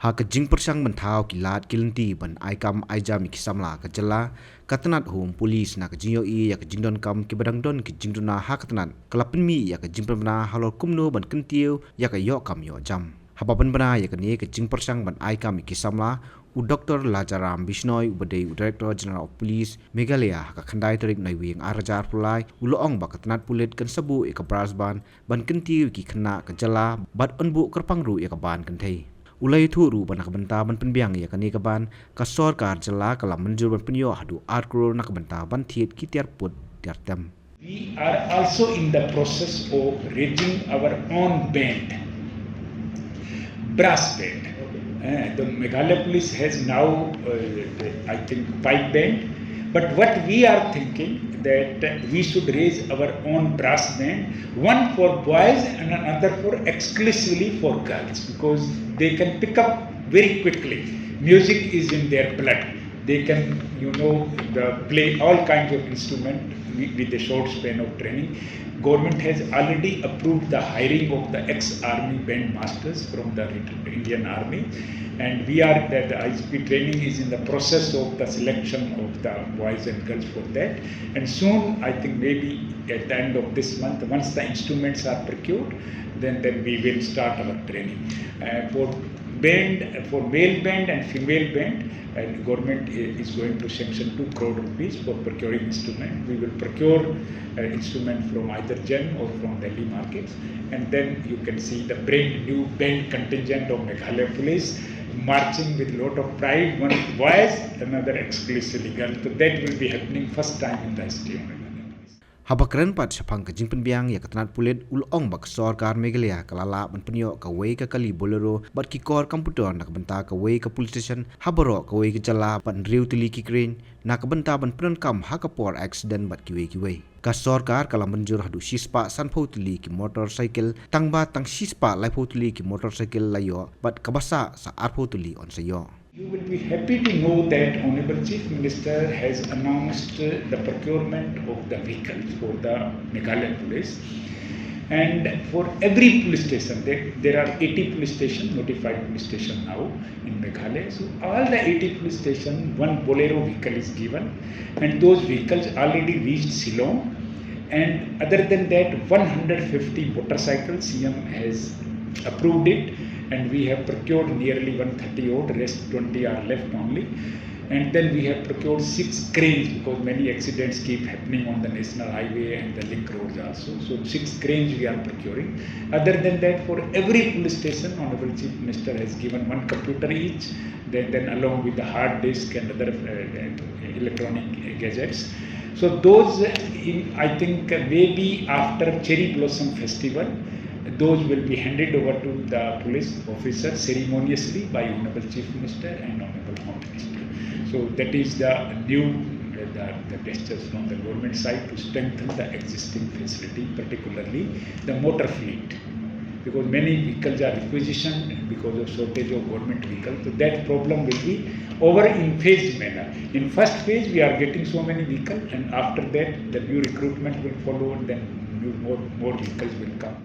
Hak jing persang mentau kilat kilinti ban aikam aija mikisamla ke jela katnat home police nak jinyo I ya ke jingdon kam ki badang don ki jingdona hak katnat kalapin mi ya ke jingpana halor kumno ban kentiu ya ke yo kam yo jam hababan bana ya ke ni ke jing persang ban aikam mikisamla u Dr. Lajaram Bisnoy ubadai Director General of Police Meghalaya ka khandai tarik nai wing arajar pulai uloong ba katnat Pulit kan sabu e ka brasban ban kentiu ki khna ke jela bat onbu Kyrpang ru ya ke ban Kynthei ulai thu ru ban Bynta ban penbiang ya kani kaban ka Sorkar jela kala Mynjur ban penyo hadu Klur nak Bynta ban thiet ki tiar put tiar tem. We are also in the process of raising our own band, brass band. The Meghalaya police has now, I think, 5 band. But what we are thinking that we should raise our own brass band, one for boys and another for exclusively for girls, because they can pick up very quickly. Music is in their blood. They can, play all kinds of instruments with a short span of training. Government has already approved the hiring of the ex-army band masters from the Indian Army, and the IGP training is in the process of the selection of the boys and girls for that. And soon, I think maybe at the end of this month, once the instruments are procured, then we will start our training. For male band and female band, and government is going to sanction 2 crore rupees for procuring instrument. We will procure instrument from either Jen or from Delhi markets, and then you can see the brand new band contingent of Meghalaya police marching with lot of pride, one boys, another exclusively girls. So that will be happening first time in the history of Meghalaya. Habakran pat sapang ke jing penbiang ya katnat Pulit ulong bak Sorkar Meghalaya kalala ban penyo ka wei ka kali bolero bat ki kor komputer nak Bynta ka wei ka police station habaro ka wei ka jala ban riu tili ki krin nak Bynta ban pren kam ha ka por accident bat ki wei ka Sorkar kala Mynjur hadu sispa san tili ki motorcycle tangba tang sispa lai tili ki motorcycle layo bat kabasa sa ar tili on sayo. You will be happy to know that Honorable Chief Minister has announced the procurement of the vehicles for the Meghalaya police, and for every police station, there are 80 police stations, notified police station now in Meghalaya. So all the 80 police stations, one Bolero vehicle is given, and those vehicles already reached Shillong. And other than that, 150 motorcycles, CM has approved it, and we have procured nearly 130 odd, rest 20 are left only. And then we have procured 6 cranes, because many accidents keep happening on the national highway and the link roads also. So 6 cranes we are procuring. Other than that, for every police station, Honorable Chief Minister has given 1 computer each, then along with the hard disk and other electronic gadgets. So those, I think maybe after Cherry Blossom Festival, those will be handed over to the police officers ceremoniously by Honorable Chief Minister and Honorable Home Minister. So that is the new the gestures from the government side to strengthen the existing facility, particularly the motor fleet, because many vehicles are requisitioned because of shortage of government vehicles. So that problem will be over in phased manner. In first phase, we are getting so many vehicles, and after that, the new recruitment will follow, and then more vehicles will come.